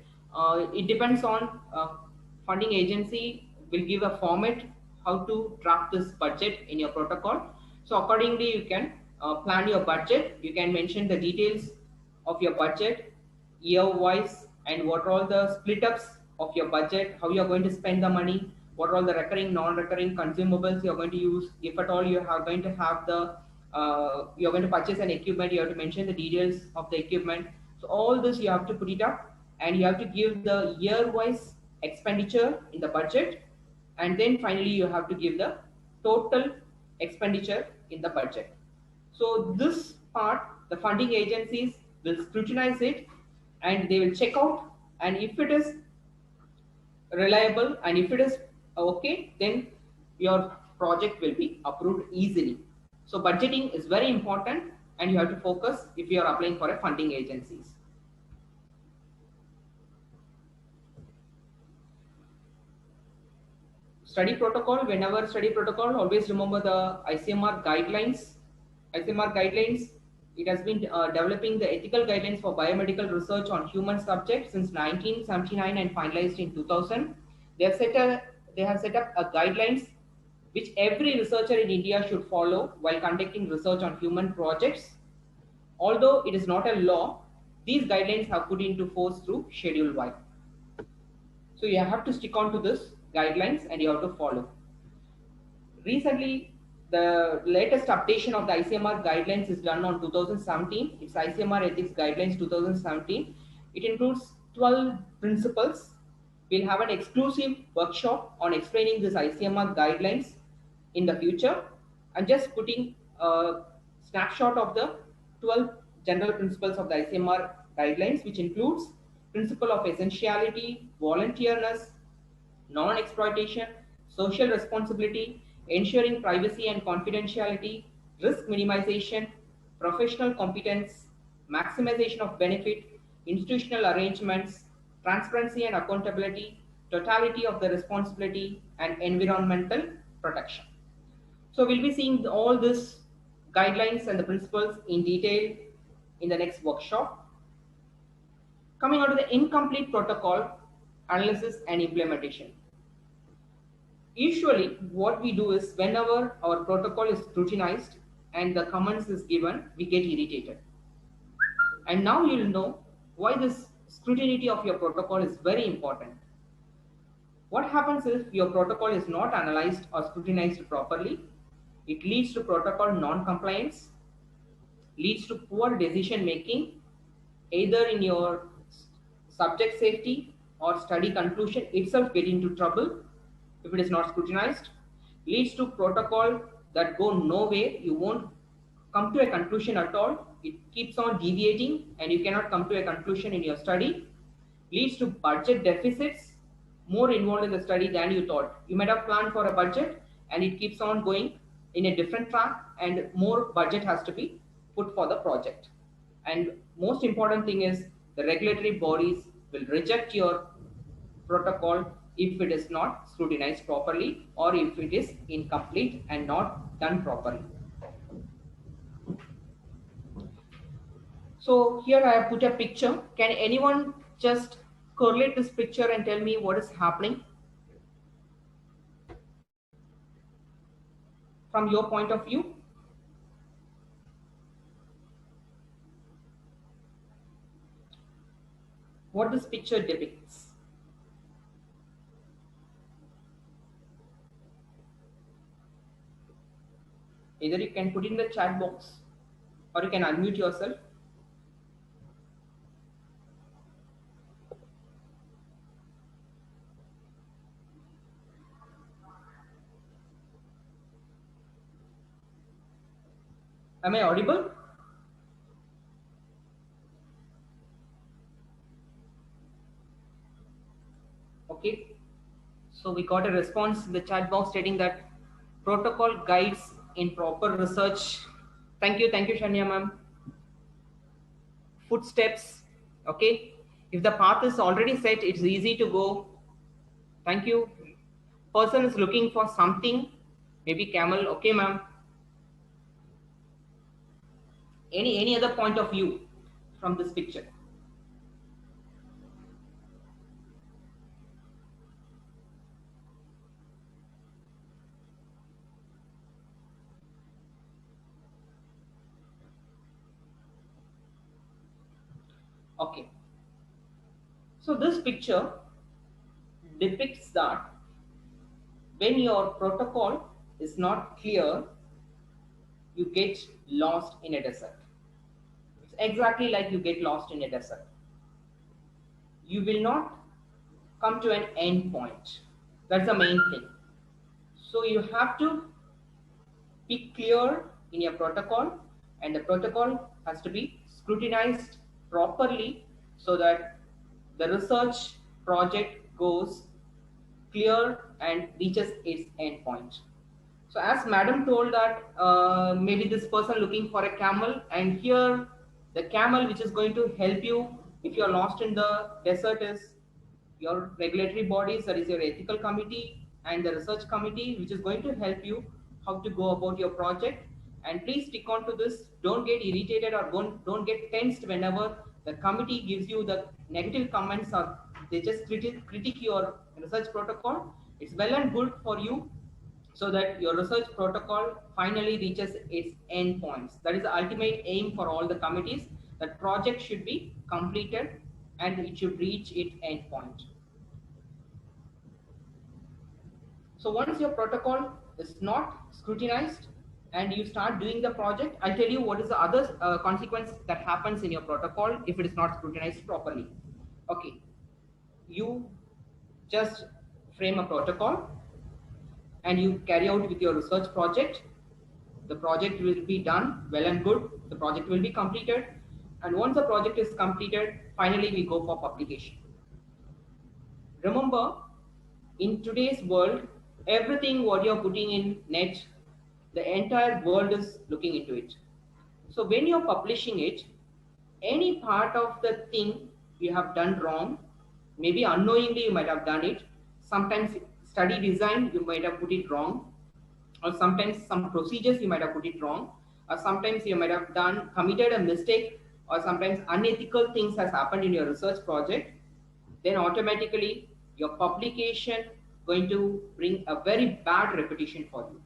It depends on funding agency will give a format how to draft this budget in your protocol. So accordingly, you can plan your budget. You can mention the details of your budget year wise and what are all the split ups of your budget, how you are going to spend the money, what are all the recurring, non-recurring consumables you're going to use. If at all you are going to have the you're going to purchase an equipment, you have to mention the details of the equipment. So all this you have to put it up, and you have to give the year-wise expenditure in the budget, and then finally you have to give the total expenditure in the budget. So this part, the funding agencies will scrutinize it and they will check out, and if it is reliable and if it is okay, then your project will be approved easily. So budgeting is very important and you have to focus if you are applying for a funding agencies. Study protocol, whenever study protocol, always remember the ICMR guidelines. ICMR guidelines, it has been developing the ethical guidelines for biomedical research on human subjects since 1979 and finalized in 2000. They have set up a guidelines which every researcher in India should follow while conducting research on human projects. Although it is not a law, these guidelines have put into force through Schedule Y. So you have to stick on to this guidelines and you have to follow. Recently, the latest updation of the ICMR guidelines is done on 2017. It's ICMR Ethics Guidelines 2017. It includes 12 principles. We'll have an exclusive workshop on explaining this ICMR guidelines in the future. I'm just putting a snapshot of the 12 general principles of the ICMR guidelines, which includes principle of essentiality, volunteerness, non-exploitation, social responsibility, ensuring privacy and confidentiality, risk minimization, professional competence, maximization of benefit, institutional arrangements, transparency and accountability, totality of the responsibility, and environmental protection. So we'll be seeing all these guidelines and the principles in detail in the next workshop. Coming on to the incomplete protocol analysis and implementation. Usually what we do is whenever our protocol is scrutinized and the comments is given, we get irritated. And now you'll know why this scrutiny of your protocol is very important. What happens if your protocol is not analyzed or scrutinized properly? It leads to protocol non-compliance, leads to poor decision making, either in your subject safety or study conclusion itself get into trouble if it is not scrutinized, leads to protocol that go nowhere. You won't come to a conclusion at all. It keeps on deviating and you cannot come to a conclusion in your study. Leads to budget deficits, more involved in the study than you thought. You might have planned for a budget and it keeps on going in a different track and more budget has to be put for the project. And most important thing is the regulatory bodies will reject your protocol if it is not scrutinized properly or if it is incomplete and not done properly. So here I have put a picture. Can anyone just correlate this picture and tell me what is happening from your point of view? What this picture depicts? Either you can put in the chat box or you can unmute yourself. Am I audible? Okay. So we got a response in the chat box stating that protocol guides in proper research. Thank you, Shania ma'am. Footsteps. Okay. If the path is already set, it's easy to go. Thank you. Person is looking for something, maybe camel. Okay, ma'am. Any other point of view from this picture? Okay. So this picture depicts that when your protocol is not clear, you get lost in a desert. It's exactly like you get lost in a desert. You will not come to an end point. That's the main thing. So you have to be clear in your protocol, and the protocol has to be scrutinized properly so that the research project goes clear and reaches its endpoint. So as madam told that maybe this person looking for a camel, and here the camel which is going to help you if you're lost in the desert is your regulatory bodies, that is your ethical committee and the research committee, which is going to help you how to go about your project. And please stick on to this. Don't get irritated or don't get tensed whenever the committee gives you the negative comments or they just critique your research protocol. It's well and good for you so that your research protocol finally reaches its endpoints. That is the ultimate aim for all the committees. That project should be completed and it should reach its endpoint. So once your protocol is not scrutinized and you start doing the project, I'll tell you what is the other consequence that happens in your protocol if it is not scrutinized properly. Okay, you just frame a protocol and you carry out with your research project. The project will be done well and good. The project will be completed. And once the project is completed, finally we go for publication. Remember, in today's world, everything what you're putting in net, the entire world is looking into it. So when you're publishing it, any part of the thing you have done wrong, maybe unknowingly you might have done it. Sometimes study design, you might have put it wrong, or sometimes some procedures you might have put it wrong, or sometimes you might have committed a mistake, or sometimes unethical things has happened in your research project, then automatically your publication going to bring a very bad reputation for you.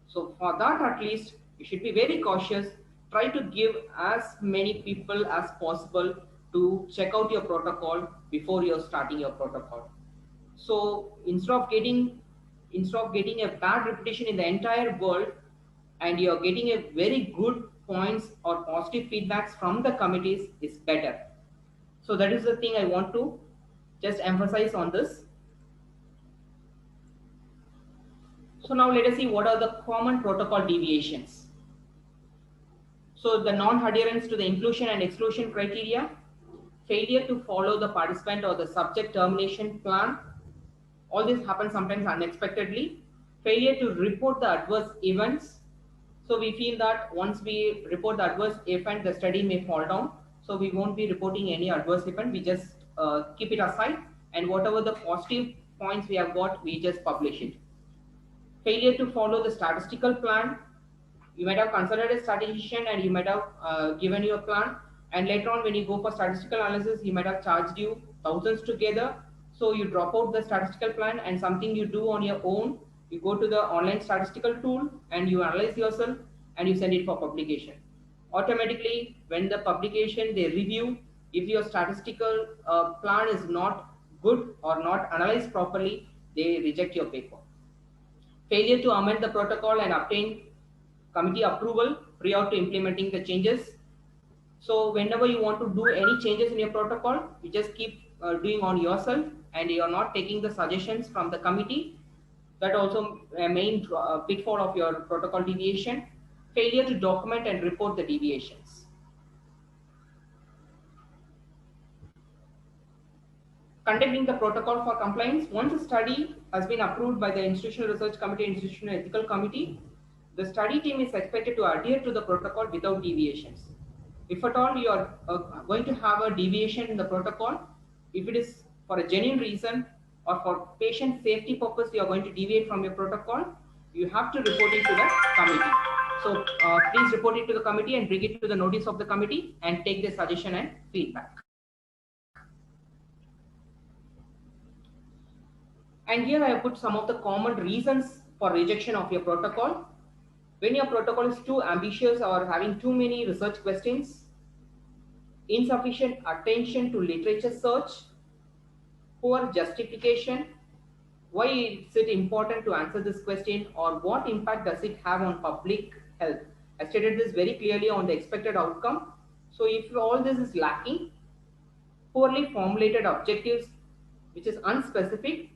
So for that, at least you should be very cautious. Try to give as many people as possible to check out your protocol before you're starting your protocol. So instead of getting a bad reputation in the entire world, and you're getting a very good points or positive feedbacks from the committees, is better. So that is the thing I want to just emphasize on this. So now let us see what are the common protocol deviations. So the non-adherence to the inclusion and exclusion criteria, failure to follow the participant or the subject termination plan. All this happens sometimes unexpectedly. Failure to report the adverse events. So we feel that once we report the adverse event, the study may fall down. So we won't be reporting any adverse event. We just keep it aside, and whatever the positive points we have got, we just publish it. Failure to follow the statistical plan. You might have considered a statistician and you might have given you a plan, and later on when you go for statistical analysis, he might have charged you thousands together. So you drop out the statistical plan and something you do on your own. You go to the online statistical tool and you analyze yourself and you send it for publication. Automatically, when the publication they review, if your statistical plan is not good or not analyzed properly, they reject your paper. Failure to amend the protocol and obtain committee approval prior to implementing the changes. So whenever you want to do any changes in your protocol, you just keep doing on yourself and you're not taking the suggestions from the committee. That also a main pitfall of your protocol deviation. Failure to document and report the deviations. Conducting the protocol for compliance. Once a study has been approved by the Institutional Research Committee, Institutional Ethical Committee, the study team is expected to adhere to the protocol without deviations. If at all you are going to have a deviation in the protocol, if it is for a genuine reason or for patient safety purpose, you are going to deviate from your protocol, you have to report it to the committee. So please report it to the committee and bring it to the notice of the committee and take the suggestion and feedback. And here I have put some of the common reasons for rejection of your protocol. When your protocol is too ambitious or having too many research questions, insufficient attention to literature search, poor justification, why is it important to answer this question, or what impact does it have on public health? I stated this very clearly on the expected outcome. So if all this is lacking, poorly formulated objectives, which is unspecific.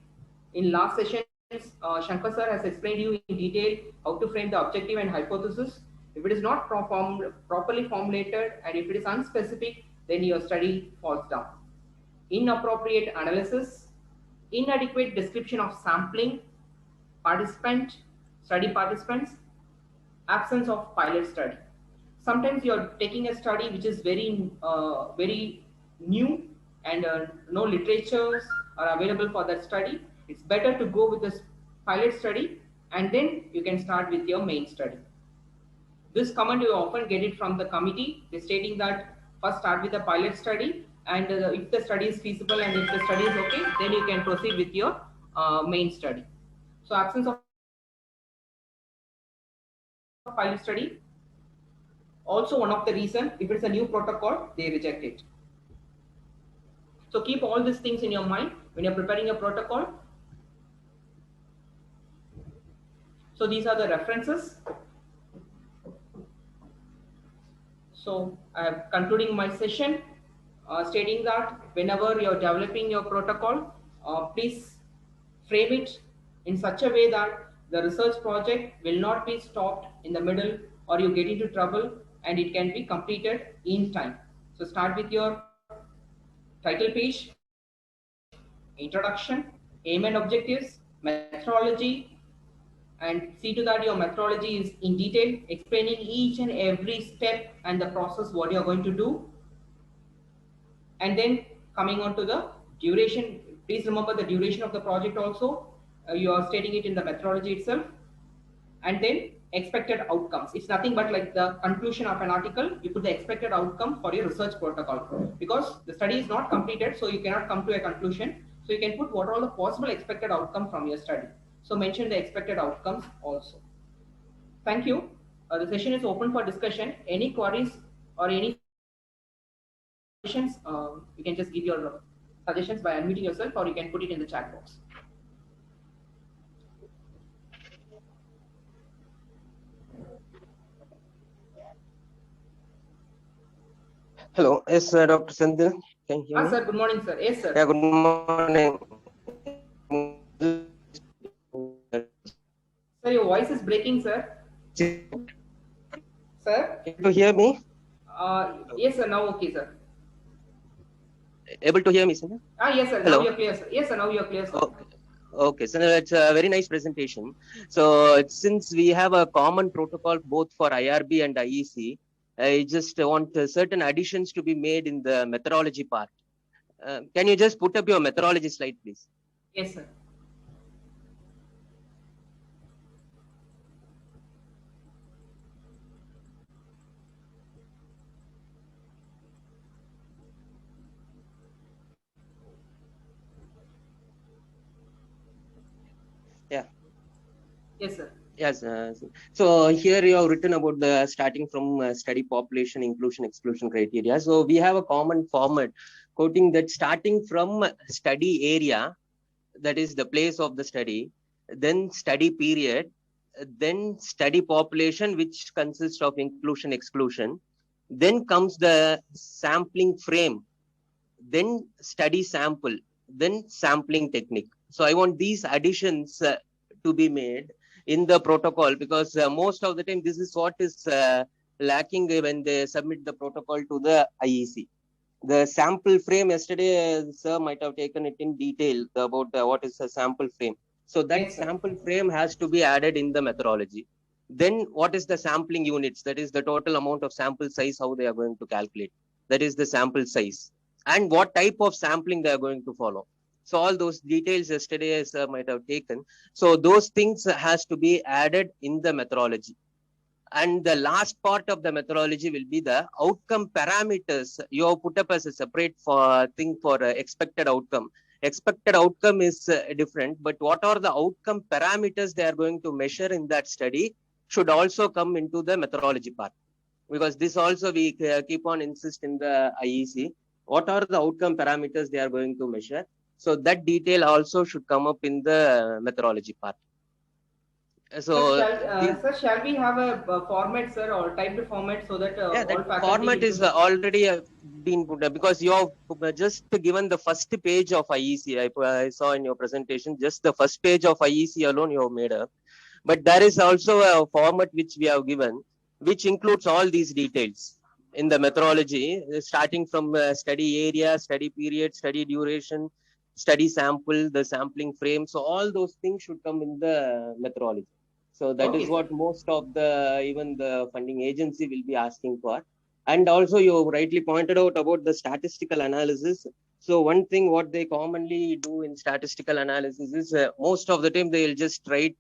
In last session, Shankar sir has explained you in detail how to frame the objective and hypothesis. If it is not properly formulated and if it is unspecific, then your study falls down. Inappropriate analysis, inadequate description of sampling, study participants, absence of pilot study. Sometimes you're taking a study which is very new and no literatures are available for that study. It's better to go with this pilot study and then you can start with your main study. This comment you often get it from the committee. They're stating that first start with the pilot study and if the study is feasible and if the study is okay, then you can proceed with your main study. So absence of pilot study also one of the reason. If it's a new protocol, they reject it. So keep all these things in your mind when you're preparing a protocol. So these are the references. So I am concluding my session stating that whenever you're developing your protocol, please frame it in such a way that the research project will not be stopped in the middle or you get into trouble, and it can be completed in time. So start with your title page, introduction, aim and objectives, methodology, and see to that your methodology is in detail, explaining each and every step and the process what you're going to do. And then coming on to the duration, please remember the duration of the project also. You are stating it in the methodology itself. And then expected outcomes. It's nothing but like the conclusion of an article. You put the expected outcome for your research protocol because the study is not completed, so you cannot come to a conclusion. So you can put what are all the possible expected outcome from your study. So mention the expected outcomes also. Thank you. The session is open for discussion. Any queries or any suggestions, you can just give your suggestions by unmuting yourself, or you can put it in the chat box. Hello, yes, Dr. Sandhya. Can you hear me? Sir, good morning, sir. Yes, sir. Yeah, good morning. Sir, your voice is breaking, sir. Sir? Able to hear me? Yes, sir. Now okay, sir. Able to hear me, sir? Yes, sir. Hello? Now you're clear, sir. Yes, sir. Now you're clear, sir. Okay, so it's a very nice presentation. So since we have a common protocol both for IRB and IEC, I just want certain additions to be made in the methodology part. Can you just put up your methodology slide, please? Yes, sir. Yeah. Yes, sir. Yes. So here you have written about the starting from study population, inclusion, exclusion criteria. So we have a common format quoting that starting from study area, that is the place of the study, then study period, then study population, which consists of inclusion, exclusion, then comes the sampling frame, then study sample, then sampling technique. So I want these additions to be made in the protocol, because most of the time this is what is lacking when they submit the protocol to the IEC. The sample frame, yesterday sir might have taken it in detail about what is a sample frame. So that Yes, sample frame has to be added in the methodology. Then what is the sampling units? That is the total amount of sample size, how they are going to calculate. That is the sample size. And what type of sampling they are going to follow. So all those details yesterday sir might have taken. So those things has to be added in the methodology. And the last part of the methodology will be the outcome parameters. You have put up as a separate thing for expected outcome. Expected outcome is different, but what are the outcome parameters they are going to measure in that study should also come into the methodology part. Because this also we keep on insist in the IEC. What are the outcome parameters they are going to measure? So that detail also should come up in the methodology part. So Sir, shall we have a format, sir, or typed format so that yeah, all that faculty format is already been put up because you have just given the first page of IEC. I saw in your presentation just the first page of IEC alone you have made up. But there is also a format which we have given, which includes all these details in the methodology, starting from study area, study period, study duration, study sample, the sampling frame. So all those things should come in the methodology. So that Okay, is what sir. most of the, even the funding agency will be asking for. And also you rightly pointed out about the statistical analysis. So one thing what they commonly do in statistical analysis is most of the time they will just write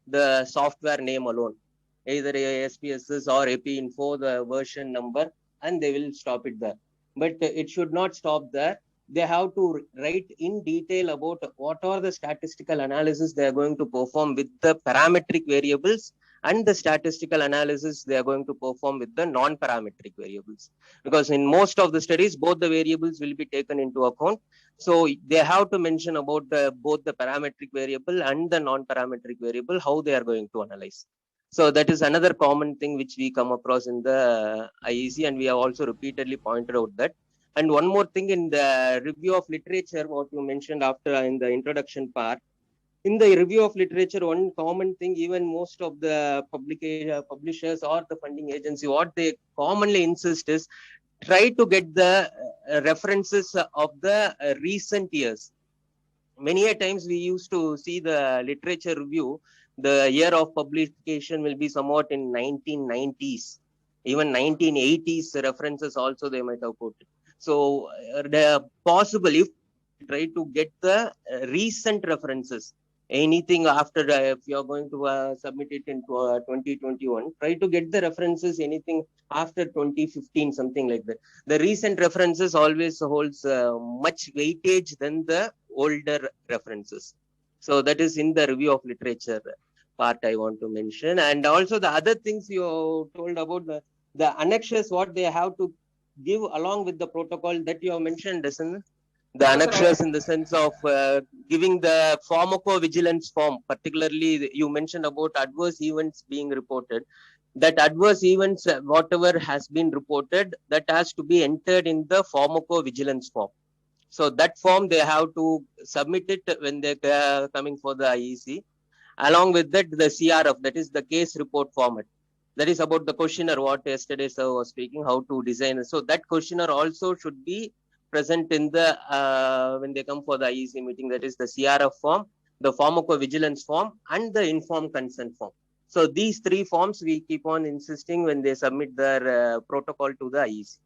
the software name alone, either SPSS or APinfo, the version number, and they will stop it there. But it should not stop there. They have to write in detail about what are the statistical analysis they are going to perform with the parametric variables and the statistical analysis they are going to perform with the non-parametric variables. Because in most of the studies, both the variables will be taken into account. So they have to mention about both the parametric variable and the non-parametric variable, how they are going to analyze. So that is another common thing which we come across in the IEC, and we have also repeatedly pointed out that. And one more thing in the review of literature, what you mentioned after in the introduction part, in the review of literature, one common thing, even most of the publishers or the funding agency, what they commonly insist is try to get the references of the recent years. Many a times we used to see the literature review, the year of publication will be somewhat in 1990s, even 1980s references also they might have put. So the possible, if try to get the recent references, anything after if you're going to submit it into 2021, try to get the references anything after 2015, something like that. The recent references always holds much weightage than the older references. So that is in the review of literature part I want to mention. And also the other things you told about the annexures, what they have to give along with the protocol that you have mentioned, isn't the annexures in the sense of giving the pharmacovigilance form, particularly you mentioned about adverse events being reported. That adverse events, whatever has been reported, that has to be entered in the pharmacovigilance form. So that form they have to submit it when they are coming for the IEC. Along with that, the CRF, that is the case report format. That is about the questionnaire what yesterday sir was speaking, how to design. So that questionnaire also should be present in the when they come for the IEC meeting. That is the CRF form, the pharmacovigilance form, and the informed consent form. So these three forms we keep on insisting when they submit their protocol to the IEC.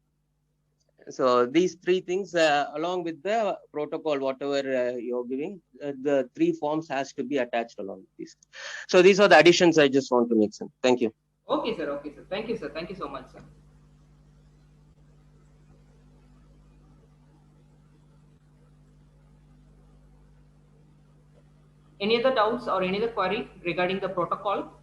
So these three things, along with the protocol, whatever you're giving, the three forms has to be attached along with these. So these are the additions I just want to make, sir. Thank you. Okay, sir. Okay, sir. Thank you, sir. Thank you so much, sir. Any other doubts or any other query regarding the protocol?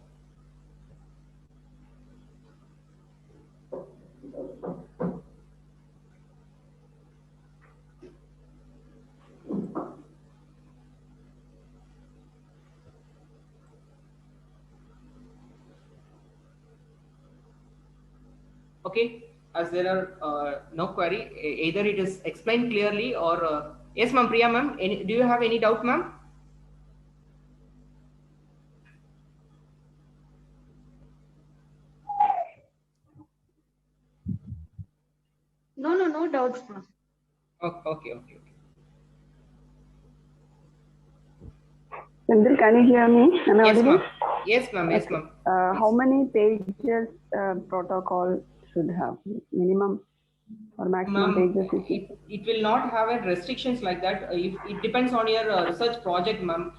Okay, as there are no query, either it is explained clearly or yes, ma'am, Priya, ma'am. Do you have any doubt, ma'am? No doubts, ma'am. Okay. Senthil, can you hear me? Am I audible? Yes, ma'am. Yes, ma'am. How many pages protocol should have? Minimum or maximum pages? It will not have a restrictions like that. It depends on your research project, ma'am.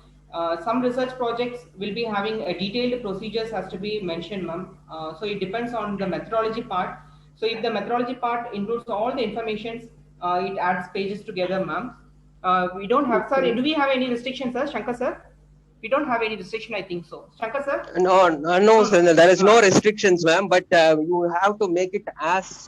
Some research projects will be having a detailed procedures has to be mentioned, ma'am. So it depends on the methodology part. So if the methodology part includes all the informations, it adds pages together, ma'am. We don't have, sir. Do we have any restrictions, sir? Shankar, sir? We don't have any restriction, I think so. Shankar, sir? No, sir, there is no restrictions, ma'am, but you have to make it as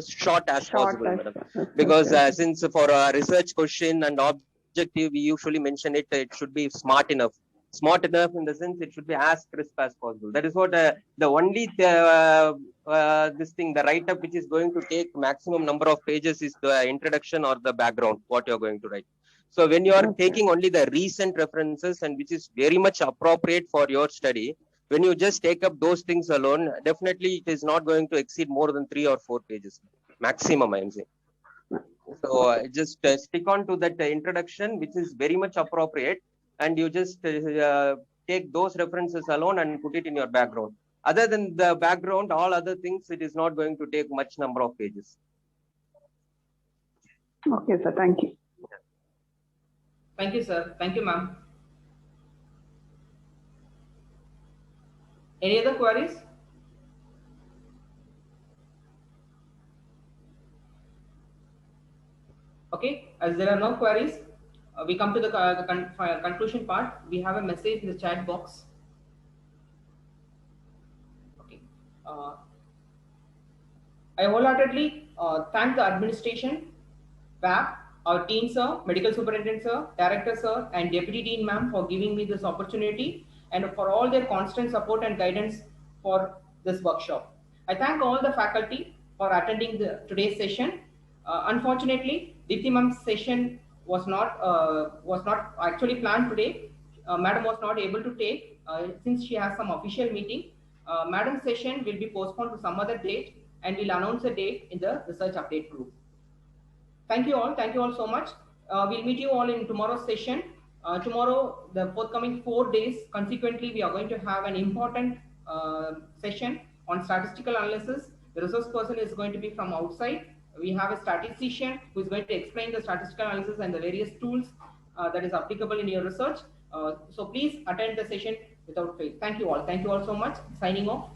short as possible, madam. Because since for a research question and objective, we usually mention it, it should be smart enough. Smart enough in the sense it should be as crisp as possible. That is what the only this thing, the write-up which is going to take maximum number of pages is the introduction or the background, what you're going to write. So when you are taking only the recent references and which is very much appropriate for your study, when you just take up those things alone, definitely it is not going to exceed more than 3 or 4 pages maximum, I am saying. So just stick on to that introduction, which is very much appropriate, and you just take those references alone and put it in your background. Other than the background, all other things, it is not going to take much number of pages. Okay, sir. Thank you. Thank you, sir. Thank you, ma'am. Any other queries? Okay, as there are no queries, we come to the conclusion part. We have a message in the chat box. Okay. I wholeheartedly thank the administration, VAP, our team sir, medical superintendent sir, director sir, and deputy dean ma'am for giving me this opportunity and for all their constant support and guidance for this workshop. I thank all the faculty for attending today's session. Unfortunately, Dipti ma'am's session was not actually planned today. Madam was not able to take since she has some official meeting. Madam's session will be postponed to some other date, and we'll announce a date in the research update group. Thank you all. Thank you all so much. We'll meet you all in tomorrow's session. Tomorrow, the forthcoming 4 days, consequently, we are going to have an important session on statistical analysis. The resource person is going to be from outside. We have a statistician who is going to explain the statistical analysis and the various tools that is applicable in your research. So please attend the session without fail. Thank you all. Thank you all so much. Signing off.